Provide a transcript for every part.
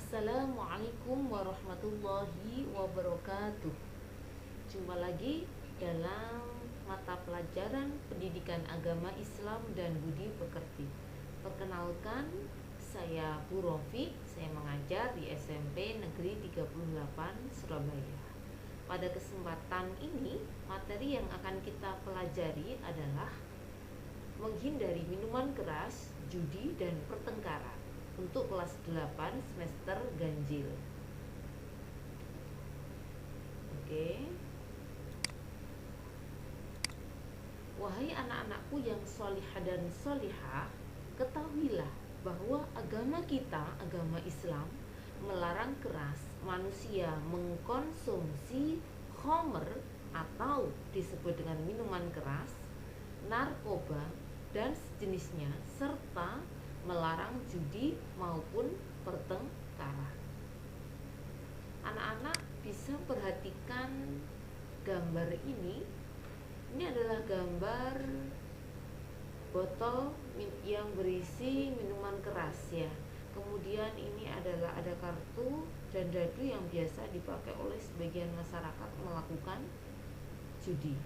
Assalamualaikum warahmatullahi wabarakatuh. Jumpa lagi dalam mata pelajaran Pendidikan Agama Islam dan Budi Pekerti. Perkenalkan, saya Bu Rofi. Saya mengajar di SMP Negeri 38 Surabaya. Pada kesempatan ini, materi yang akan kita pelajari adalah menghindari minuman keras, judi, dan pertengkaran untuk kelas 8 semester ganjil. Oke. Wahai anak-anakku yang solihah dan solihah, ketahuilah bahwa agama kita, agama Islam, melarang keras manusia mengkonsumsi khamr atau disebut dengan minuman keras, narkoba, dan sejenisnya, serta melarang judi maupun pertengkaran. Anak-anak bisa perhatikan gambar ini. Ini adalah gambar botol yang berisi minuman keras ya. Kemudian ini adalah ada kartu dan dadu yang biasa dipakai oleh sebagian masyarakat melakukan judi.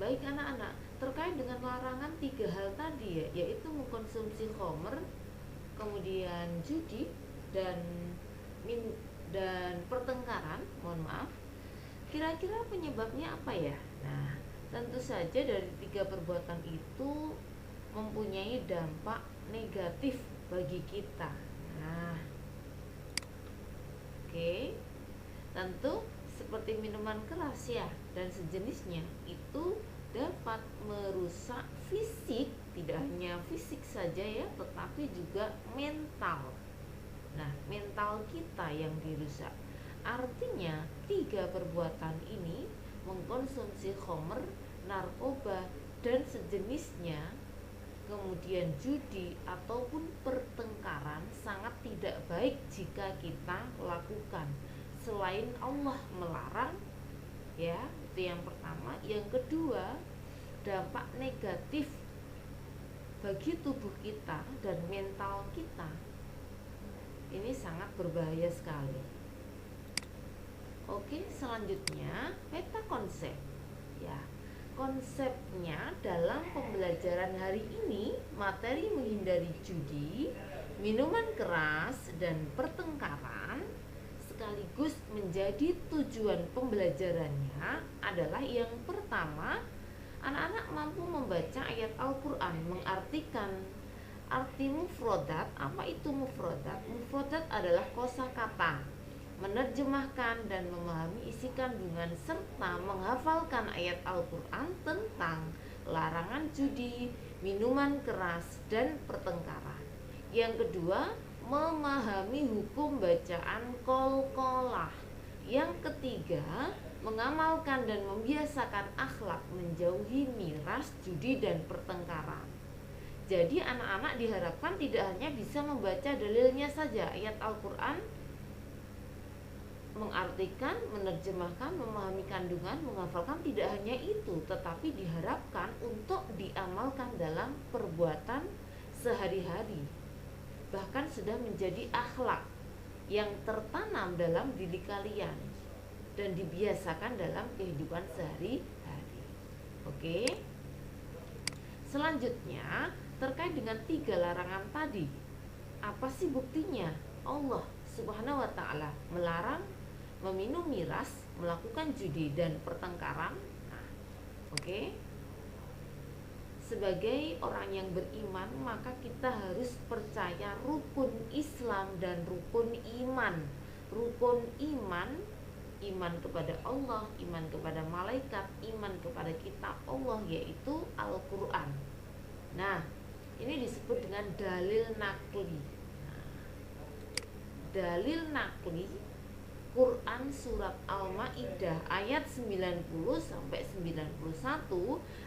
Baik anak-anak, terkait dengan larangan 3 hal tadi ya, yaitu mengkonsumsi khamr, kemudian judi dan pertengkaran, mohon maaf. Kira-kira penyebabnya apa ya? Nah, tentu saja dari 3 perbuatan itu mempunyai dampak negatif bagi kita. Nah, oke. Tentu seperti minuman keras ya dan sejenisnya itu dapat merusak fisik, tidak hanya fisik saja ya, tetapi juga mental. Nah, mental kita yang dirusak. Artinya 3 perbuatan ini, mengkonsumsi khamr, narkoba, dan sejenisnya, kemudian judi ataupun pertengkaran, sangat tidak baik jika kita lakukan. Selain Allah melarang ya, itu yang pertama. Yang kedua, dampak negatif bagi tubuh kita dan mental kita ini sangat berbahaya sekali. Oke, selanjutnya peta konsep ya. Konsepnya dalam pembelajaran hari ini, materi menghindari judi, minuman keras, dan pertengkaran sekaligus menjadi tujuan pembelajarannya adalah yang pertama, anak-anak mampu membaca ayat Al-Quran, mengartikan arti mufrodat. Apa itu mufrodat? Mufrodat adalah kosakata, menerjemahkan dan memahami isi kandungan, serta menghafalkan ayat Al-Quran tentang larangan judi, minuman keras, dan pertengkaran. Yang kedua, memahami hukum bacaan qalqalah. Yang ketiga, mengamalkan dan membiasakan akhlak menjauhi miras, judi, dan pertengkaran. Jadi anak-anak diharapkan tidak hanya bisa membaca dalilnya saja, ayat Al-Quran, mengartikan, menerjemahkan, memahami kandungan, menghafalkan, tidak hanya itu, tetapi diharapkan untuk diamalkan dalam perbuatan sehari-hari. Bahkan sudah menjadi akhlak yang tertanam dalam diri kalian dan dibiasakan dalam kehidupan sehari-hari. Oke. Selanjutnya, terkait dengan 3 larangan tadi, apa sih buktinya? Allah Subhanahu wa ta'ala melarang meminum miras, melakukan judi, dan pertengkaran. Nah, oke. Sebagai orang yang beriman, maka kita harus percaya rukun Islam dan rukun iman. Rukun iman, iman kepada Allah, iman kepada malaikat, iman kepada kitab Allah, yaitu Al-Quran. Nah, ini disebut dengan dalil nakli. Dalil nakli Quran surat Al-Maidah ayat 90 sampai 91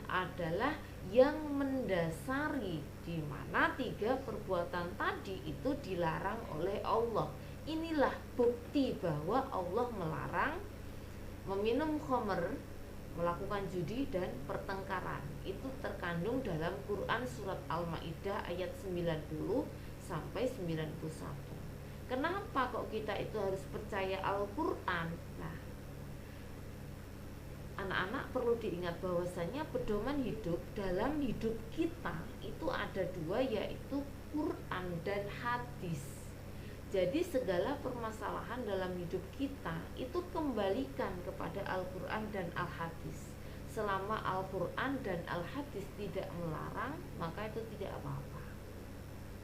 adalah yang mendasari di mana 3 perbuatan tadi itu dilarang oleh Allah. Inilah bukti bahwa Allah melarang meminum khamr, melakukan judi, dan pertengkaran. Itu terkandung dalam Quran surat Al-Maidah ayat 90 sampai 91. Kenapa kok kita itu harus percaya Al-Quran? Nah, anak-anak perlu diingat bahwasanya pedoman hidup dalam hidup kita itu ada dua, yaitu Quran dan hadis. Jadi segala permasalahan dalam hidup kita itu kembalikan kepada Al-Quran dan Al-Hadis. Selama Al-Quran dan Al-Hadis tidak melarang, maka itu tidak apa-apa.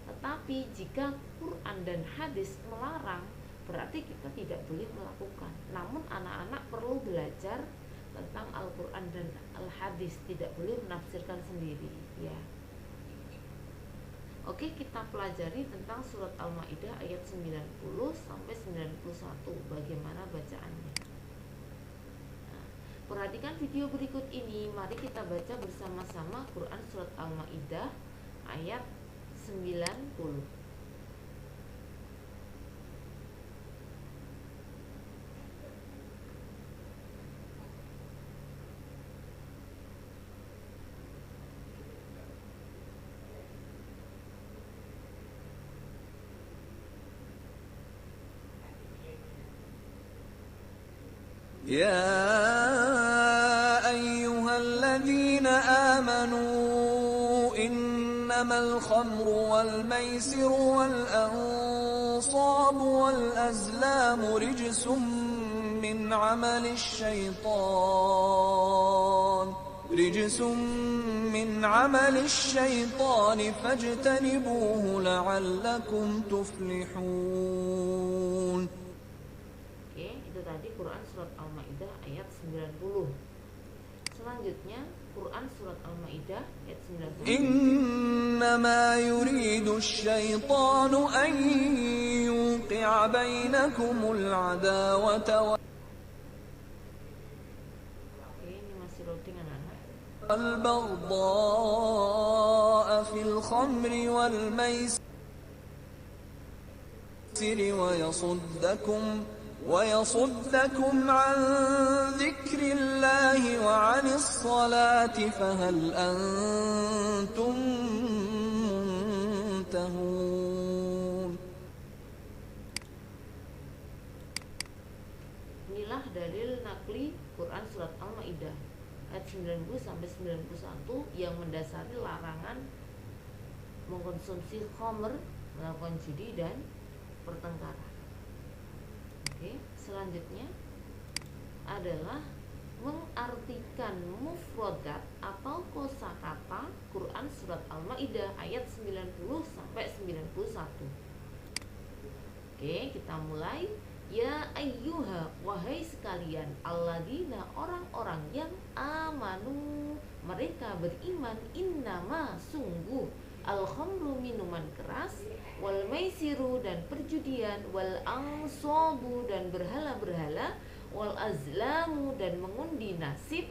Tetapi jika Quran dan hadis melarang, berarti kita tidak boleh melakukan. Namun anak-anak perlu belajar tentang Al-Quran dan Al-Hadis, tidak boleh menafsirkan sendiri, ya. Oke, kita pelajari tentang surat Al-Maidah ayat 90 sampai 91, bagaimana bacaannya. Nah, perhatikan video berikut ini. Mari kita baca bersama-sama Quran surat Al-Maidah ayat 90. يا أيها الذين آمنوا إنما الخمر والميسر والأنصاب والأزلام رجس من عمل الشيطان فاجتنبوه لعلكم تفلحون. Itu tadi Quran surat Al-Maidah ayat 90. Selanjutnya Quran surat Al-Maidah ayat 91. Innama yuridu asy-syaitanu an yuqi'a bainakumul adawata Ini masih loading anak-anak. wal baghdha'a fil khamri wal maisiri ويصدكم عن ذكر الله وعن الصلاة فهل أنتم منتهون. Inilah dalil nakli Quran surat Al-Maidah ayat 90 sampai 91 yang mendasari larangan mengkonsumsi khamr, melakukan judi dan pertengkaran. Oke, selanjutnya adalah mengartikan mufradat atau kosakata Quran surat Al-Maidah ayat 90 sampai 91. Oke, kita mulai. Ya ayyuha, wahai sekalian, alladzina, orang-orang yang amanu, mereka beriman, innama, sungguh, al-khamru, minuman keras, wal maisiru, dan perjudian, wal ansobu, dan berhala-berhala, wal azlamu, dan mengundi nasib,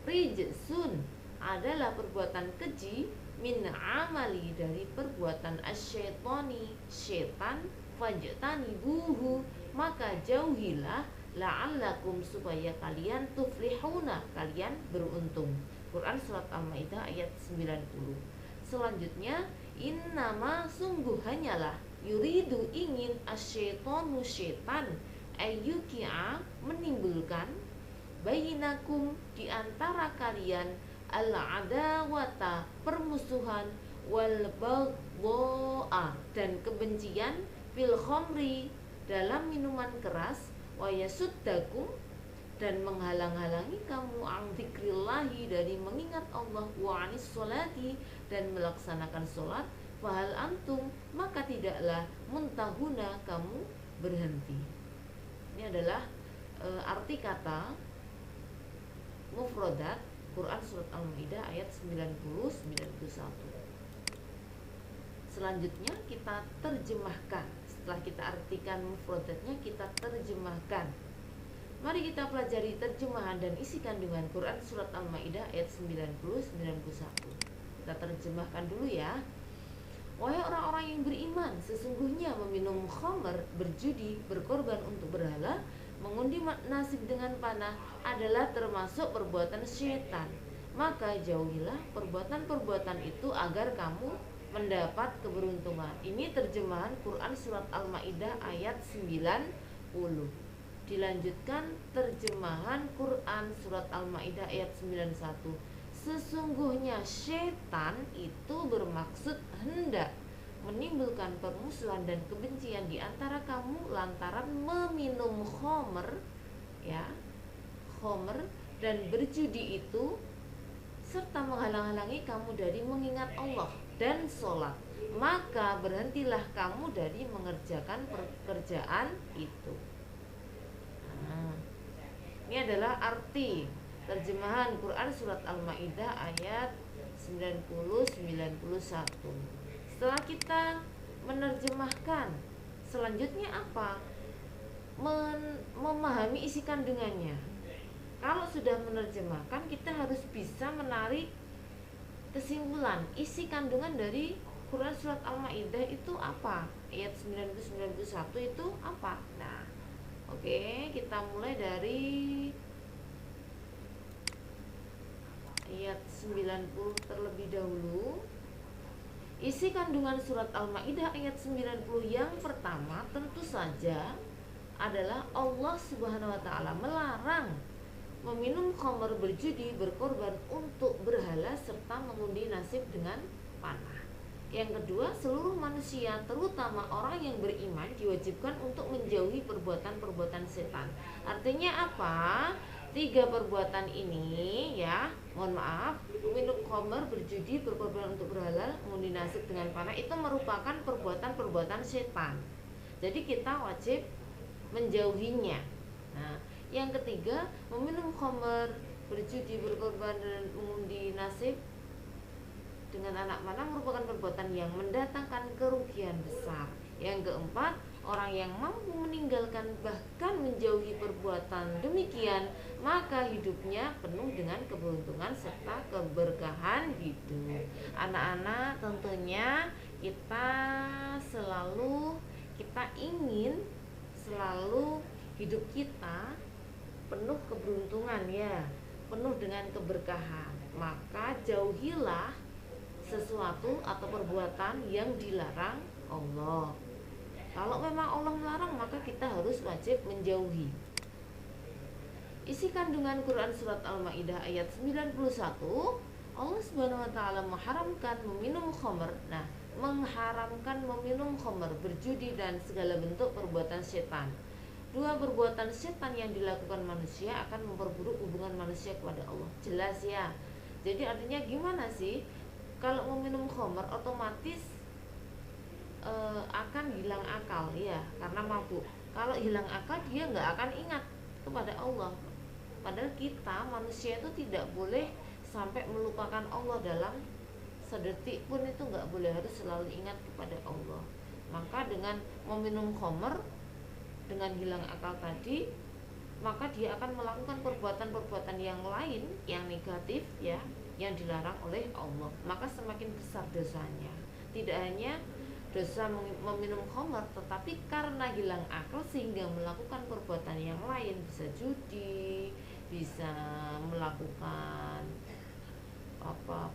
rijsun, adalah perbuatan keji, min amali, dari perbuatan asyaitoni, syaitan, fajtanibuhu, maka jauhilah, la'allakum, supaya kalian tuflihuna, kalian beruntung. Quran surat Al-Maidah ayat 90. Selanjutnya, innama, sungguh hanyalah, yuridu, ingin, asyaitonu, syaitan, ayyuki'a, menimbulkan, bainakum, di antara kalian, al-adawata, permusuhan, wal baghdha'a, dan kebencian, fil khamri, dalam minuman keras, wa yasuddakum, dan menghalang-halangi kamu, an dzikrillahi, dari mengingat Allah, wa anis sholati, dan melaksanakan sholat, fahal antum, maka tidaklah, muntahuna, kamu berhenti. Ini adalah arti kata mufradat Quran surat Al-Maidah ayat 90-91. Selanjutnya kita terjemahkan. Setelah kita artikan mufradatnya, kita terjemahkan. Mari kita pelajari terjemahan dan isi kandungan Quran surat Al-Maidah ayat 90-91. Kita terjemahkan dulu ya. Wahai orang-orang yang beriman, sesungguhnya meminum khamr, berjudi, berkorban untuk berhala, mengundi nasib dengan panah adalah termasuk perbuatan syaitan. Maka jauhilah perbuatan-perbuatan itu agar kamu mendapat keberuntungan. Ini terjemahan Quran surat Al-Maidah ayat 90. Dilanjutkan terjemahan Quran surat Al-Maidah ayat 91. Sesungguhnya syaitan itu bermaksud hendak menimbulkan permusuhan dan kebencian di antara kamu lantaran meminum khamr, ya, khamr dan berjudi itu, serta menghalang-halangi kamu dari mengingat Allah dan sholat. Maka berhentilah kamu dari mengerjakan pekerjaan itu. Nah, ini adalah arti terjemahan Quran surat Al-Maidah ayat 90-91. Setelah kita menerjemahkan, selanjutnya apa? Memahami isi kandungannya. Kalau sudah menerjemahkan, kita harus bisa menarik kesimpulan isi kandungan dari Quran surat Al-Maidah itu apa? Ayat 90-91 itu apa? Nah, oke, kita mulai dari ayat 90 terlebih dahulu. Isi kandungan surat Al-Maidah ayat 90 yang pertama tentu saja adalah Allah Subhanahu wa taala melarang meminum khamr, berjudi, berkorban untuk berhala serta mengundi nasib dengan panah. Yang kedua, seluruh manusia terutama orang yang beriman diwajibkan untuk menjauhi perbuatan-perbuatan setan. Artinya apa? 3 perbuatan ini, ya, mohon maaf, minum khamr, berjudi, berkorban untuk berhala, mengundi nasib dengan panah, itu merupakan perbuatan-perbuatan setan. Jadi kita wajib menjauhinya. Nah, yang ketiga, meminum khamr, berjudi, berkorban dan mengundi nasib dengan anak panah merupakan perbuatan yang mendatangkan kerugian besar. Yang keempat, orang yang mampu meninggalkan bahkan menjauhi perbuatan demikian, maka hidupnya penuh dengan keberuntungan serta keberkahan hidup. Anak-anak, tentunya kita ingin selalu hidup kita penuh keberuntungan, ya, penuh dengan keberkahan. Maka jauhilah sesuatu atau perbuatan yang dilarang Allah. Kalau memang Allah melarang, maka kita harus wajib menjauhi. Isi kandungan Quran surat Al-Maidah ayat 91, Allah Subhanahu wa taala mengharamkan meminum khamr. Nah, mengharamkan meminum khamr, berjudi dan segala bentuk perbuatan setan. 2 perbuatan setan yang dilakukan manusia akan memperburuk hubungan manusia kepada Allah. Jelas, ya. Jadi artinya gimana sih? Kalau meminum khamr otomatis akan hilang akal, ya, karena mabuk. Kalau hilang akal, dia nggak akan ingat kepada Allah. Padahal kita manusia itu tidak boleh sampai melupakan Allah dalam sedetik pun, itu nggak boleh, harus selalu ingat kepada Allah. Maka dengan meminum khamr, dengan hilang akal tadi, maka dia akan melakukan perbuatan-perbuatan yang lain yang negatif, ya, yang dilarang oleh Allah. Maka semakin besar dosanya. Tidak hanya dosa meminum khamr, tetapi karena hilang akal sehingga melakukan perbuatan yang lain, bisa judi, bisa melakukan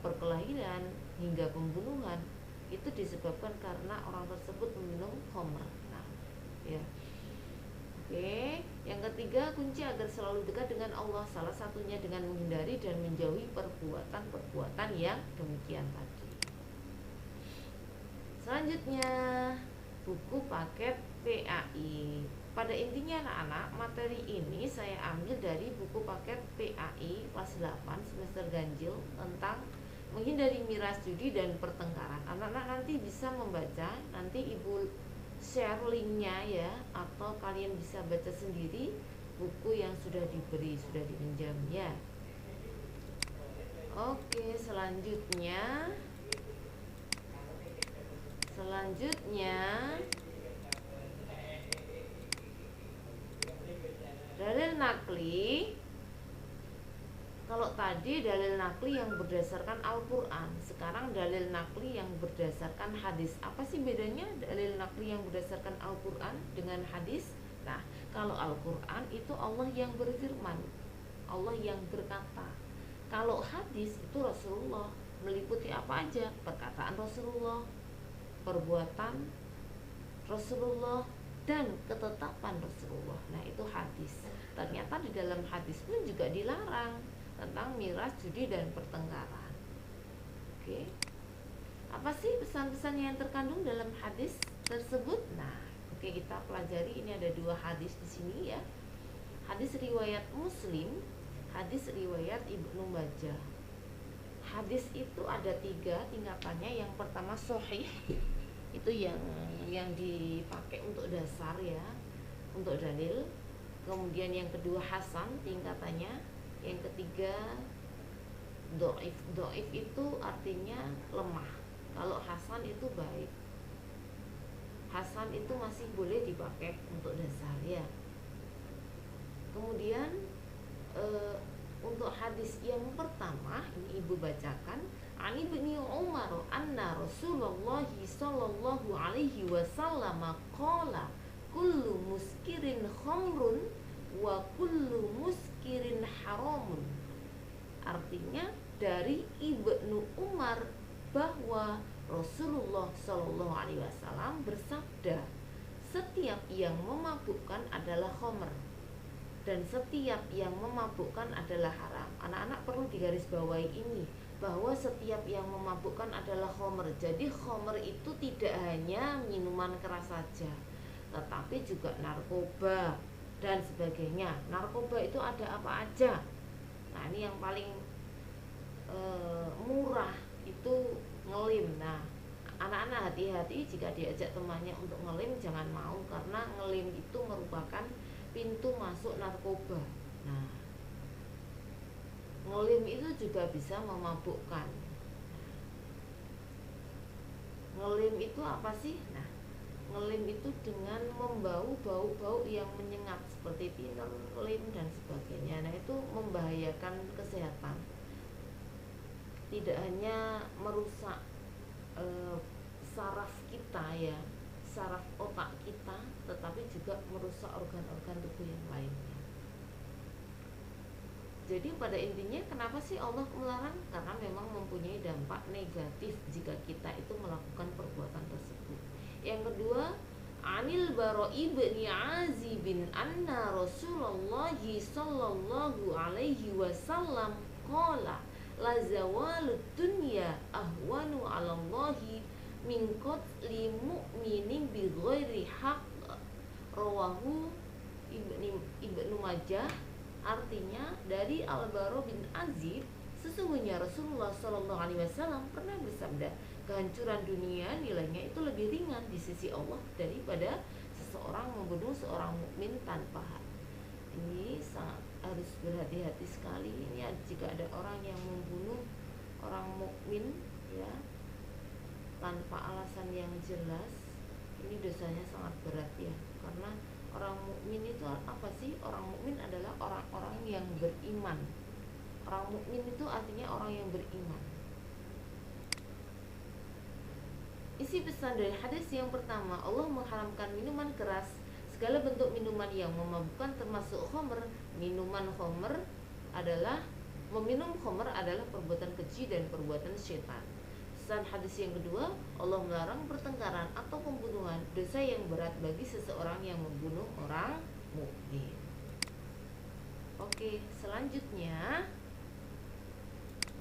perkelahian hingga pembunuhan. Itu disebabkan karena orang tersebut meminum khamr. Nah, ya. Oke, yang ketiga, kunci agar selalu dekat dengan Allah salah satunya dengan menghindari dan menjauhi perbuatan-perbuatan yang demikian tadi. Selanjutnya, buku paket PAI. Pada intinya anak-anak, materi ini saya ambil dari buku paket PAI kelas 8 semester ganjil tentang menghindari miras, judi dan pertengkaran. Anak-anak nanti bisa membaca, nanti ibu share linknya, ya, atau kalian bisa baca sendiri buku yang sudah diberi, sudah dipinjam, ya. Oke, selanjutnya dalil nakli. Kalau tadi dalil nakli yang berdasarkan Al-Quran, sekarang dalil nakli yang berdasarkan hadis. Apa sih bedanya dalil nakli yang berdasarkan Al-Quran dengan hadis? Nah, kalau Al-Quran itu Allah yang berfirman, Allah yang berkata. Kalau hadis itu Rasulullah meliputi apa aja? Perkataan Rasulullah, perbuatan Rasulullah, dan ketetapan Rasulullah. Nah, itu hadis. Ternyata di dalam hadis pun juga dilarang tentang miras, judi, dan pertengkaran. Oke. Apa sih pesan-pesan yang terkandung dalam hadis tersebut? Nah, oke, kita pelajari. Ini ada 2 hadis di sini ya. Hadis riwayat Muslim, hadis riwayat Ibnu Majah. Hadis itu ada 3 tingkatannya. Yang pertama sahih, itu yang dipakai untuk dasar ya, untuk dalil. Kemudian yang kedua hasan tingkatannya. Yang ketiga dhaif. Dhaif itu artinya lemah. Kalau hasan itu baik. Hasan itu masih boleh dipakai untuk dasar ya. Kemudian untuk hadis yang pertama ini ibu bacakan, Ani bin Umar anna Rasulullah sallallahu alaihi wasallam qala kullu muskirin khamrun wa kullu muskirin haramun. Artinya dari Ibnu Umar bahwa Rasulullah sallallahu alaihi wasallam bersabda, setiap yang memabukkan adalah khamr dan setiap yang memabukkan adalah haram. Anak-anak perlu digarisbawahi ini, bahwa setiap yang memabukkan adalah khamr. Jadi khamr itu tidak hanya minuman keras saja, tetapi juga narkoba dan sebagainya. Narkoba itu ada apa aja? Nah, ini yang paling murah itu ngelim. Nah, anak-anak hati-hati jika diajak temannya untuk ngelim, jangan mau, karena ngelim itu merupakan pintu masuk narkoba. Nah, ngelim itu juga bisa memabukkan. Ngelim itu apa sih? Nah, ngelim itu dengan membau bau-bau yang menyengat seperti tiner, lem dan sebagainya. Nah, itu membahayakan kesehatan. Tidak hanya merusak saraf kita ya, saraf otak kita, tetapi juga merusak organ-organ tubuh yang lainnya. Jadi pada intinya kenapa sih Allah melarang? Karena memang mempunyai dampak negatif jika kita itu melakukan perbuatan tersebut. Yang kedua, Anil Bara'i bin Azib bin anna Rasulullah sallallahu alaihi wasallam qala la zawalud dunya ahwanu 'ala Allahi min qatli mu'minin bi ghairi haqq. Rawahu Ibnu Majah. Artinya dari Al-Bara bin Azib, sesungguhnya Rasulullah Shallallahu Alaihi Wasallam pernah bersabda, kehancuran dunia nilainya itu lebih ringan di sisi Allah daripada seseorang membunuh seorang mukmin tanpa hak. Ini sangat harus berhati-hati sekali. Ini jika ada orang yang membunuh orang mukmin ya tanpa alasan yang jelas, ini dosanya sangat berat ya. Karena orang mukmin itu apa sih? Orang mukmin adalah orang-orang yang beriman. Orang mukmin itu artinya orang yang beriman. Isi pesan dari hadis yang pertama, Allah mengharamkan minuman keras, segala bentuk minuman yang memabukkan termasuk khamr. Minuman khamr adalah meminum khamr adalah perbuatan keji dan perbuatan syaitan. Pesan hadis yang kedua, Allah melarang pertengkaran atau pembunuhan, dosa yang berat bagi seseorang yang membunuh orang mukmin. Oke, selanjutnya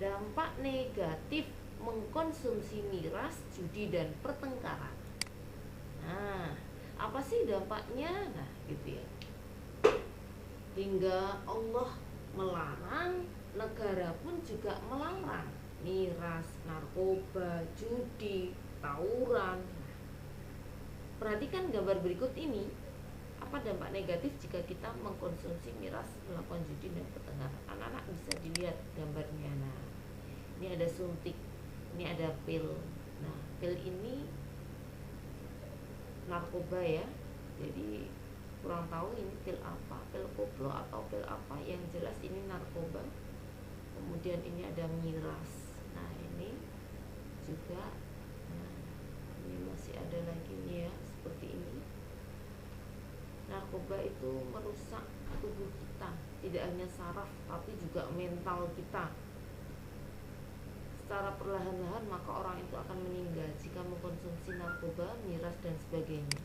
dampak negatif mengkonsumsi miras, judi dan pertengkaran. Nah, apa sih dampaknya? Nah, gitu ya. Hingga Allah melarang, negara pun juga melarang miras, narkoba, judi, tawuran. Perhatikan gambar berikut ini. Apa dampak negatif jika kita mengkonsumsi miras, melakukan judi dan pertengkaran? Anak-anak bisa dilihat gambarnya. Nah, ini ada suntik, ini ada pil. Nah, pil ini narkoba ya. Jadi kurang tahu ini pil apa, pil koplo atau pil apa. Yang jelas ini narkoba. Kemudian ini ada miras. Nah, ini juga. Nah, ini masih ada lagi nih ya, seperti ini. Narkoba itu merusak tubuh kita, tidak hanya saraf tapi juga mental kita. secara perlahan-lahan maka orang itu akan meninggal jika mengkonsumsi narkoba, miras dan sebagainya.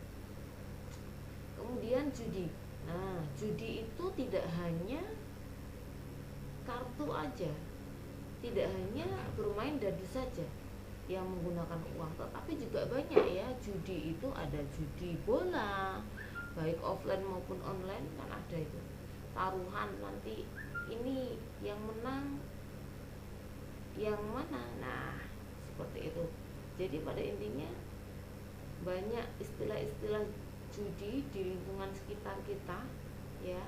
Kemudian judi. Nah, judi itu tidak hanya kartu aja, tidak hanya bermain dadu saja yang menggunakan uang, tetapi juga banyak ya. Judi itu ada judi bola, baik offline maupun online kan ada itu. Taruhan nanti ini yang menang yang mana. Nah, seperti itu. Jadi pada intinya banyak istilah-istilah judi di lingkungan sekitar kita ya.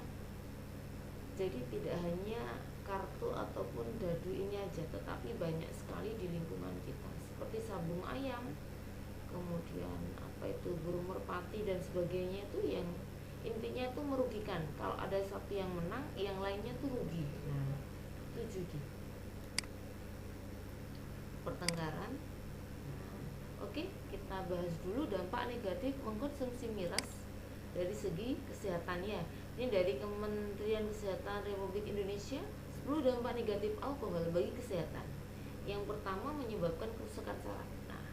Jadi tidak hanya kartu ataupun dadu ini aja, tetapi banyak sekali di lingkungan kita, seperti sabung ayam, kemudian apa itu burung merpati dan sebagainya, itu yang intinya itu merugikan. Kalau ada satu yang menang, yang lainnya tuh rugi. Nah, itu judi. Pertengkaran. Nah, oke, kita bahas dulu dampak negatif mengkonsumsi miras dari segi kesehatan ya. Ini dari Kementerian Kesehatan Republik Indonesia, 10 dampak negatif alkohol bagi kesehatan. Yang pertama, menyebabkan kerusakan saraf. Nah,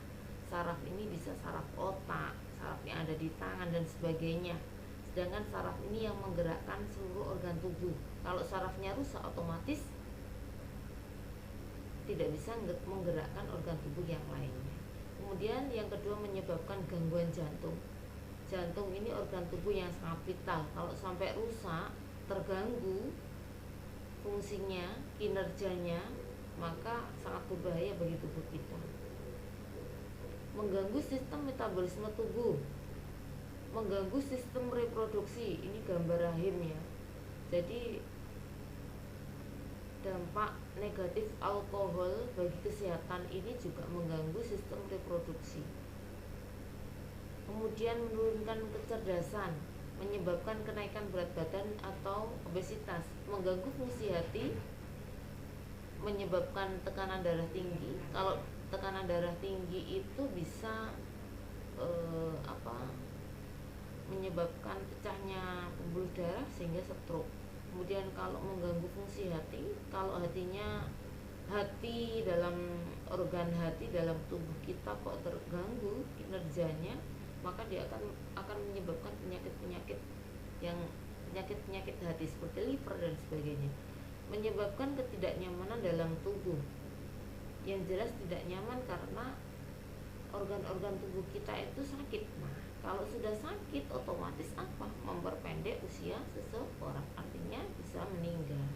saraf ini bisa saraf otak, saraf yang ada di tangan dan sebagainya. Sedangkan saraf ini yang menggerakkan seluruh organ tubuh. Kalau sarafnya rusak, otomatis tidak bisa menggerakkan organ tubuh yang lainnya. Kemudian yang kedua, menyebabkan gangguan jantung. Jantung ini organ tubuh yang sangat vital. Kalau sampai rusak, terganggu fungsinya, kinerjanya, maka sangat berbahaya bagi tubuh kita. Mengganggu sistem metabolisme tubuh, mengganggu sistem reproduksi. Ini gambar rahim ya. Jadi dampak negatif alkohol bagi kesehatan ini juga mengganggu sistem reproduksi. Kemudian menurunkan kecerdasan, menyebabkan kenaikan berat badan atau obesitas, mengganggu fungsi hati, menyebabkan tekanan darah tinggi. Kalau tekanan darah tinggi itu bisa menyebabkan pecahnya pembuluh darah sehingga stroke. Kemudian kalau mengganggu fungsi hati, kalau hati dalam organ hati dalam tubuh kita kok terganggu kinerjanya, maka dia akan menyebabkan penyakit-penyakit hati seperti liver dan sebagainya. Menyebabkan ketidaknyamanan dalam tubuh. Yang jelas tidak nyaman karena organ-organ tubuh kita itu sakit. Nah, kalau sudah sakit otomatis apa? Memperpendek usia seseorang, artinya bisa meninggal.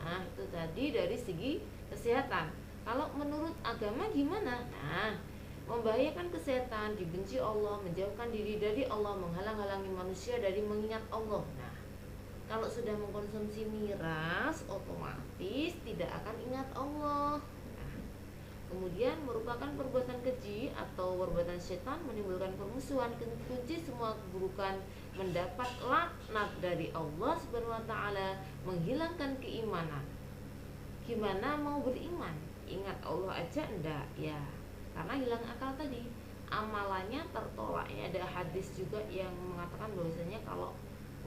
Nah, itu tadi dari segi kesehatan. Kalau menurut agama gimana? Nah, membahayakan kesehatan, dibenci Allah, menjauhkan diri dari Allah, menghalang-halangi manusia dari mengingat Allah. Nah, kalau sudah mengkonsumsi miras, otomatis tidak akan ingat Allah. Nah, kemudian merupakan perbuatan keji atau perbuatan setan, menimbulkan permusuhan, kunci semua keburukan, mendapat laknat dari Allah Subhanahu wa taala, menghilangkan keimanan. Gimana mau beriman? Ingat Allah aja enggak ya. Karena hilang akal tadi, amalannya tertolaknya. Ada hadis juga yang mengatakan bahwasanya kalau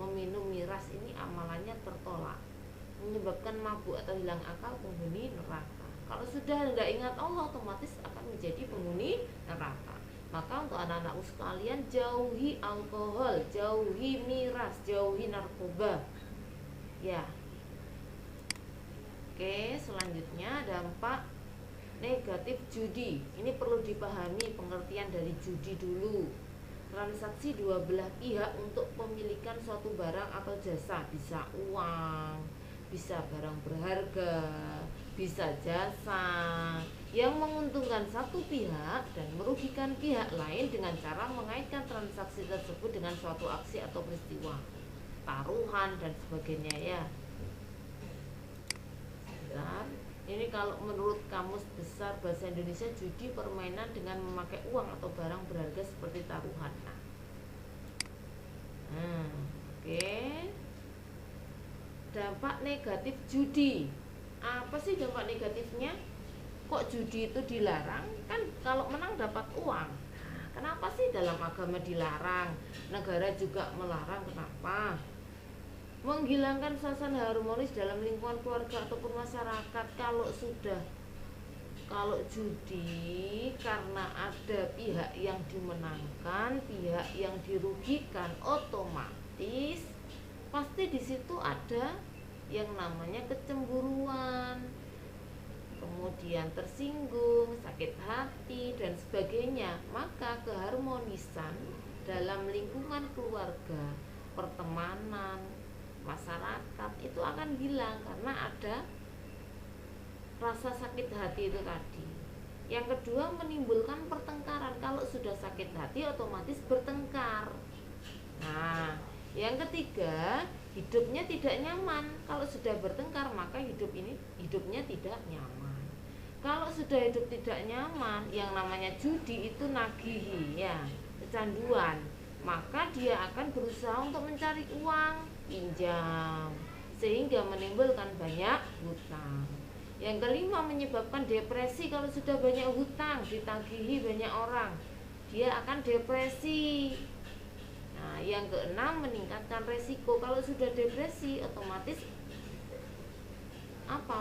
meminum miras ini amalannya tertolak, menyebabkan mabuk atau hilang akal, penghuni neraka. Kalau sudah tidak ingat Allah, otomatis akan menjadi penghuni neraka. Maka untuk anak-anakku sekalian, jauhi alkohol, jauhi miras, jauhi narkoba ya. Oke, selanjutnya dampak negatif judi. Ini perlu dipahami pengertian dari judi dulu. Transaksi dua belah pihak untuk pemilikan suatu barang atau jasa, bisa uang, bisa barang berharga, bisa jasa, yang menguntungkan satu pihak dan merugikan pihak lain dengan cara mengaitkan transaksi tersebut dengan suatu aksi atau peristiwa, taruhan dan sebagainya ya. Dan ini kalau menurut Kamus Besar Bahasa Indonesia, judi permainan dengan memakai uang atau barang berharga seperti taruhan. Oke. Dampak negatif judi. Apa sih dampak negatifnya? Kok judi itu dilarang? Kan kalau menang dapat uang. Kenapa sih dalam agama dilarang? Negara juga melarang, kenapa? Menghilangkan suasana harmonis dalam lingkungan keluarga ataupun masyarakat. Kalau sudah Kalau judi karena ada pihak yang dimenangkan, pihak yang dirugikan, otomatis pasti di situ ada yang namanya kecemburuan, kemudian tersinggung, sakit hati dan sebagainya. Maka keharmonisan dalam lingkungan keluarga, pertemanan, masyarakat itu akan hilang karena ada rasa sakit hati itu tadi. Yang kedua, menimbulkan pertengkaran. Kalau sudah sakit hati otomatis bertengkar. Nah, yang ketiga, hidupnya tidak nyaman. Kalau sudah bertengkar maka hidupnya tidak nyaman. Kalau sudah hidup tidak nyaman, yang namanya judi itu nagihi ya, kecanduan. Maka dia akan berusaha untuk mencari uang, pinjam, sehingga menimbulkan banyak hutang. Yang kelima, menyebabkan depresi. Kalau sudah banyak hutang, ditagihi banyak orang, dia akan depresi. Nah, yang keenam, meningkatkan resiko. Kalau sudah depresi, otomatis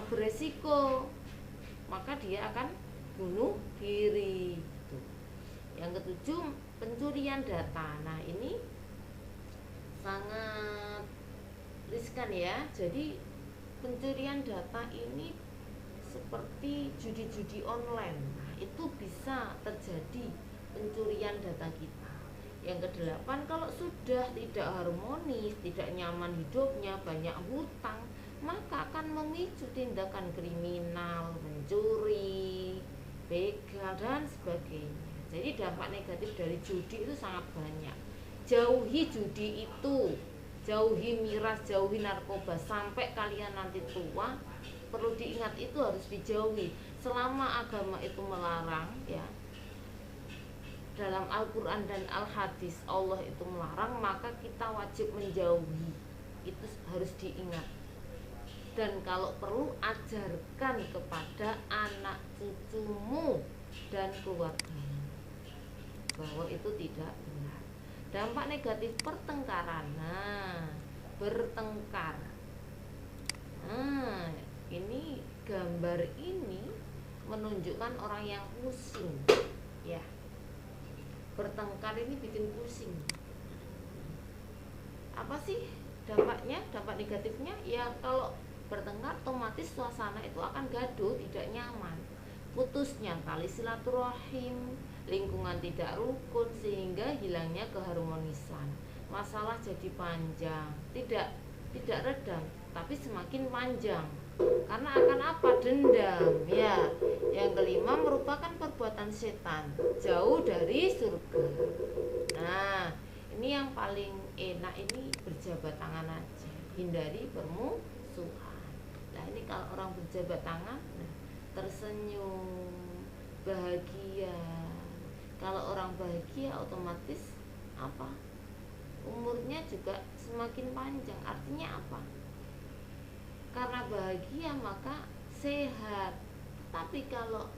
beresiko, maka dia akan bunuh diri. Yang ketujuh, pencurian data. Nah, ini sangat riskan ya. Jadi pencurian data ini seperti judi-judi online. Nah, itu bisa terjadi pencurian data kita. Yang kedelapan, kalau sudah tidak harmonis, tidak nyaman hidupnya, banyak hutang, maka akan memicu tindakan kriminal, mencuri, begal dan sebagainya. Jadi dampak negatif dari judi itu sangat banyak. Jauhi judi itu, jauhi miras, jauhi narkoba sampai kalian nanti tua. Perlu diingat, itu harus dijauhi. Selama agama itu melarang ya, dalam Al-Quran dan Al-Hadis Allah itu melarang, maka kita wajib menjauhi. Itu harus diingat. Dan kalau perlu, ajarkan kepada anak cucumu dan keluargamu bahwa itu tidak benar. Dampak negatif pertengkaran. Nah, bertengkar. Nah, ini gambar ini menunjukkan orang yang pusing ya. Bertengkar ini bikin pusing. Apa sih dampaknya? Dampak negatifnya ya, kalau bertengkar otomatis suasana itu akan gaduh, tidak nyaman, putusnya tali silaturahim, lingkungan tidak rukun, sehingga hilangnya keharmonisan. Masalah jadi panjang, tidak redam, tapi semakin panjang. Karena akan dendam ya. Yang kelima, merupakan perbuatan setan, jauh dari surga. Nah, ini yang paling enak, ini berjabat tangan aja, hindari permusuhan. Nah, ini kalau orang berjabat tangan, tersenyum, bahagia. Kalau orang bahagia otomatis umurnya juga semakin panjang. Artinya apa? Karena bahagia maka sehat. Tapi kalau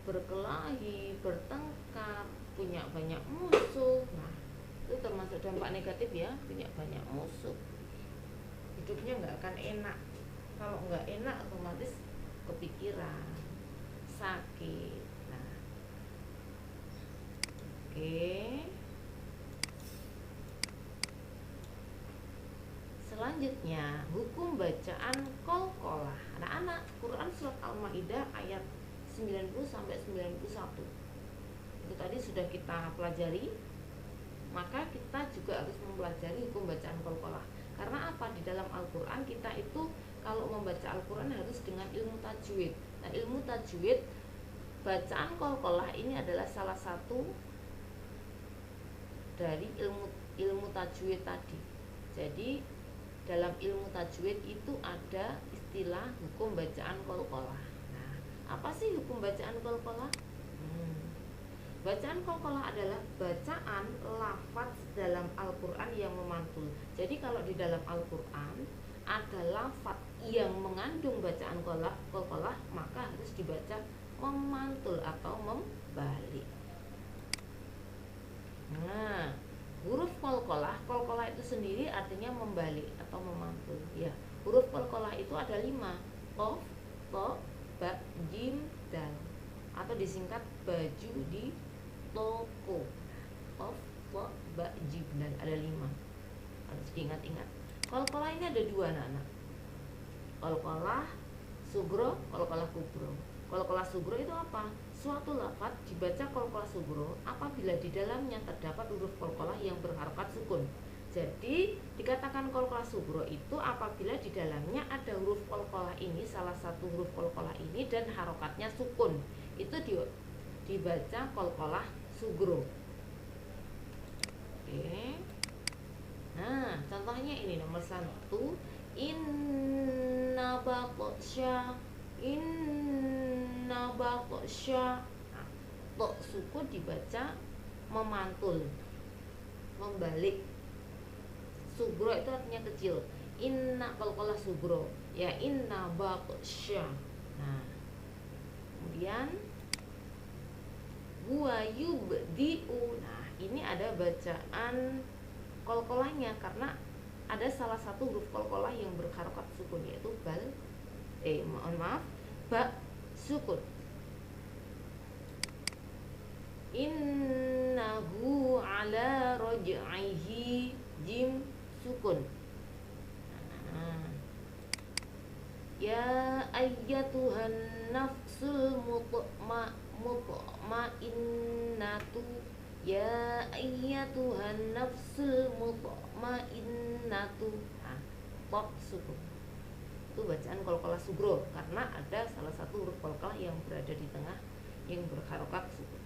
berkelahi, bertengkar, punya banyak musuh, nah itu termasuk dampak negatif ya. Punya banyak musuh, hidupnya nggak akan enak. Kalau nggak enak otomatis kepikiran, sakit. Nah, oke. Selanjutnya, hukum bacaan qalqalah. Anak-anak, Quran surat Al-Maidah ayat 90 sampai 91. Itu tadi sudah kita pelajari. Maka kita juga harus mempelajari hukum bacaan qalqalah. Karena apa? Di dalam Al-Qur'an kita itu kalau membaca Al-Qur'an harus dengan ilmu tajwid. Nah, ilmu tajwid, bacaan qalqalah ini adalah salah satu dari ilmu tajwid tadi. Jadi dalam ilmu tajwid itu ada istilah hukum bacaan qalqalah. Nah, apa sih hukum bacaan qalqalah? Bacaan qalqalah adalah bacaan lafaz dalam Al-Qur'an yang memantul. Jadi kalau di dalam Al-Qur'an ada lafaz yang mengandung bacaan qalqalah, maka harus dibaca memantul atau membalik. Nah, huruf qalqalah itu sendiri artinya membalik atau memantul ya. Huruf qalqalah itu ada 5, qaf, ta, ba, jim dal, atau disingkat baju di toko. Qaf wa ba jim dal, ada 5, harus diingat-ingat. Qalqalah ini ada 2 anak-anak, qalqalah sugro, qalqalah kubro. Qalqalah sugro itu apa? Suatu lafaz dibaca qalqalah sugro apabila di dalamnya terdapat huruf qalqalah yang berharokat sukun. Jadi dikatakan qalqalah sugro itu apabila di dalamnya ada huruf qalqalah ini, salah satu huruf qalqalah ini dan harokatnya sukun, itu dibaca qalqalah sugro. Oke. Nah, contohnya ini nomor 1, inna batsya, inna batsya. Nah, to sukun dibaca memantul, membalik. Sugro itu artinya kecil. Inna qalqalah sugro, ya inna batsya. Nah, kemudian huwa yubdi'u. Nah, ini ada bacaan qalqalahnya karena ada salah satu huruf qalqalah yang berharokat sukun, yaitu ba sukun. Innahu ala raj'ihi, jim sukun. Nah, ya ayyatuhan nafsul mutmainnatu, ya ayyatuhan nafsul mutmainnatu. Nah, pok sukun itu bacaan qalqalah sugro karena ada salah satu huruf qalqalah yang berada di tengah yang berharokat sukun.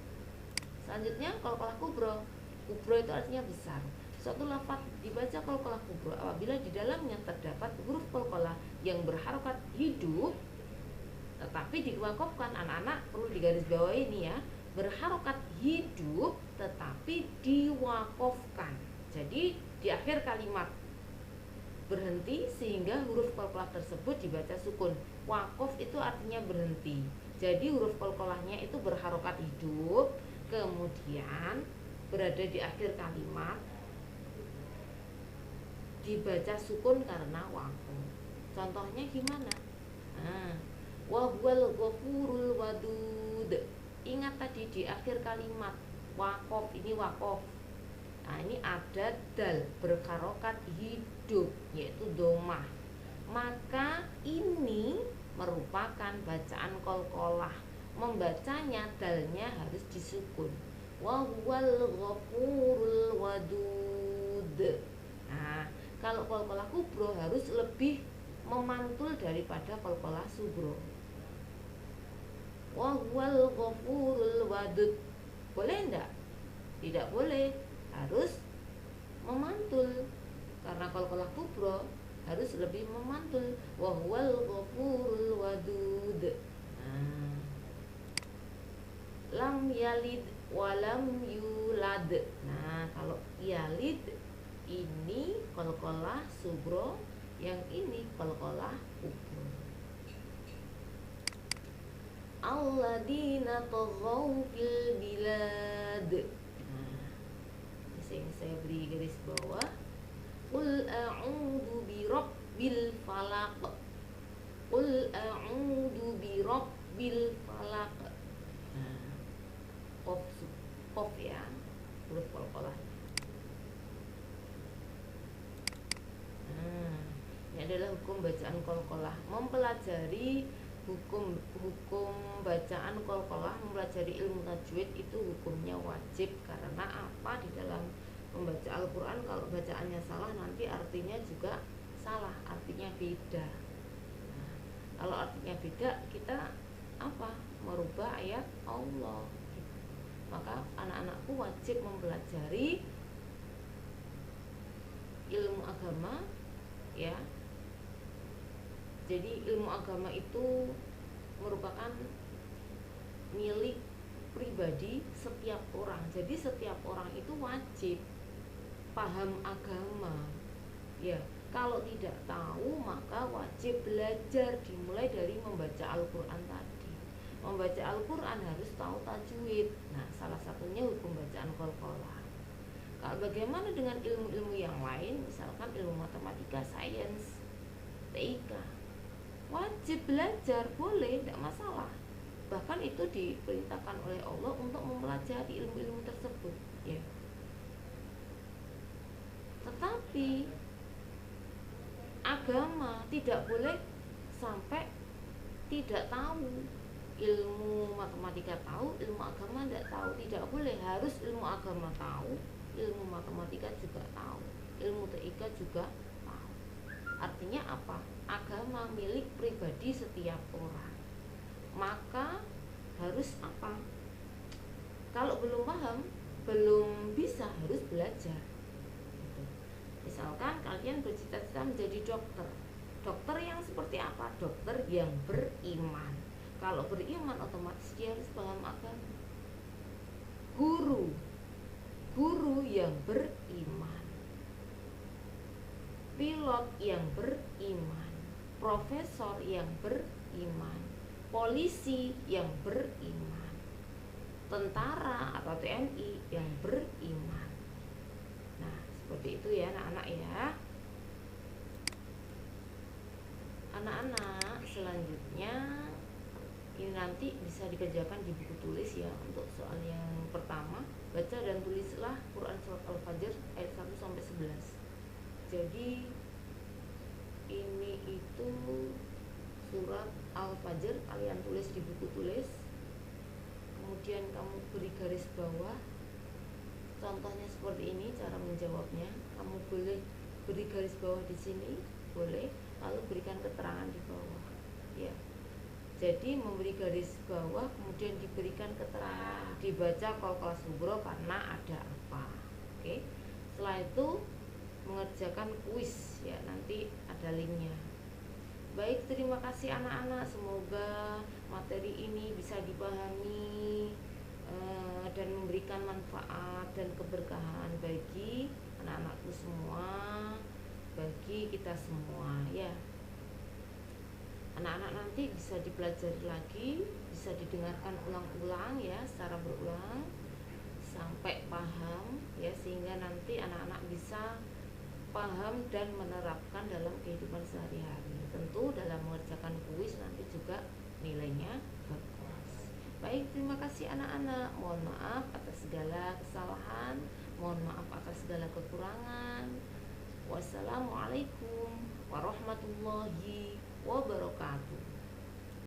Selanjutnya qalqalah kubro. Kubro itu artinya besar. Suatu lafaz dibaca qalqalah kubro apabila di dalamnya terdapat huruf qalqalah yang berharokat hidup tetapi diwakafkan. Anak-anak perlu digarisbawahi ini ya, berharokat hidup tetapi diwakafkan. Jadi di akhir kalimat berhenti sehingga huruf qalqalah tersebut dibaca sukun. Wakaf itu artinya berhenti. Jadi huruf qalqalahnya itu berharokat hidup, kemudian berada di akhir kalimat dibaca sukun karena wakaf. Contohnya gimana? Nah, wa huwal ghafurul wadud. Ingat tadi di akhir kalimat wakaf, ini wakaf. Nah, ini ada dal berharokat hidup yaitu domah. Maka ini merupakan bacaan qalqalah. Membacanya dalnya harus disukun. Wa huwal ghafurul wadud. Nah, kalau qalqalah kubro harus lebih memantul daripada qalqalah sugro. Wa huwal ghafurul wadud. Boleh enggak? Tidak boleh, harus memantul. Karena qalqalah kubro harus lebih memantul. Wa huwal ghafurul wadud. Nah, lam yalid walam yulad. Nah, kalau yalid ini qalqalah sugro, yang ini qalqalah kubro. Alladzina taghaw fil bilad. Nah, ini saya beri garis bawah. Qul a'udzu birabbil falaq. Qul a'udzu birabbil falaq. Nah, qaf ya, huruf qalqalah. Nah, ini adalah hukum bacaan qalqalah. Mempelajari hukum bacaan qalqalah, mempelajari ilmu tajwid itu hukumnya wajib. Karena apa? Di dalam membaca Al-Quran kalau bacaannya salah nanti artinya juga salah, artinya beda. Nah, kalau artinya beda kita apa? Merubah ayat Allah. Maka anak-anakku wajib mempelajari ilmu agama ya. Jadi ilmu agama itu merupakan milik pribadi setiap orang. Jadi setiap orang itu wajib paham agama. Ya, kalau tidak tahu maka wajib belajar, dimulai dari membaca Al-Qur'an tadi. Membaca Al-Qur'an harus tahu tajwid. Nah, salah satunya hukum bacaan qalqalah. Kalau bagaimana dengan ilmu-ilmu yang lain, misalkan ilmu matematika, sains, TIK, wajib belajar, boleh, tidak masalah. bahkan itu diperintahkan oleh Allah untuk mempelajari ilmu-ilmu tersebut, ya. Tetapi agama tidak boleh sampai tidak tahu. Ilmu matematika tahu, ilmu agama tidak tahu. Tidak boleh, harus ilmu agama tahu, ilmu matematika juga tahu, ilmu TIK juga tahu. Artinya apa? Agama milik pribadi setiap orang. Maka harus apa? Kalau belum paham, belum bisa, harus belajar. Misalkan kalian bercita-cita menjadi dokter. Dokter yang seperti apa? Dokter yang beriman. Kalau beriman otomatis dia harus paham agama. Guru yang beriman. Pilot yang beriman. Profesor yang beriman. Polisi yang beriman. Tentara atau TNI yang beriman. Nah, seperti itu ya anak-anak ya. Anak-anak, selanjutnya ini nanti bisa dikerjakan di buku tulis ya. Untuk soal yang pertama, baca dan tulislah Quran surat Al-Fajr ayat 1 sampai 11. Jadi ini itu surat Al-Fajr, kalian tulis di buku tulis. Kemudian kamu beri garis bawah. Contohnya seperti ini cara menjawabnya. Kamu boleh beri garis bawah di sini, boleh, lalu berikan keterangan di bawah. Ya. Jadi memberi garis bawah, kemudian diberikan keterangan, dibaca qalqalah subro karena ada apa. Oke. Setelah itu mengerjakan kuis ya, nanti ada linknya. Baik, terima kasih anak-anak. Semoga materi ini bisa dipahami dan memberikan manfaat dan keberkahan bagi anak-anakku semua, bagi kita semua ya. Anak-anak nanti bisa dipelajari lagi, bisa didengarkan ulang-ulang ya, secara berulang sampai paham ya, sehingga nanti anak-anak bisa paham dan menerapkan dalam kehidupan sehari-hari. Tentu dalam mengerjakan kuis nanti juga nilainya bagus. Baik, terima kasih anak-anak. Mohon maaf atas segala kesalahan, mohon maaf atas segala kekurangan. Wassalamualaikum warahmatullahi wabarakatuh.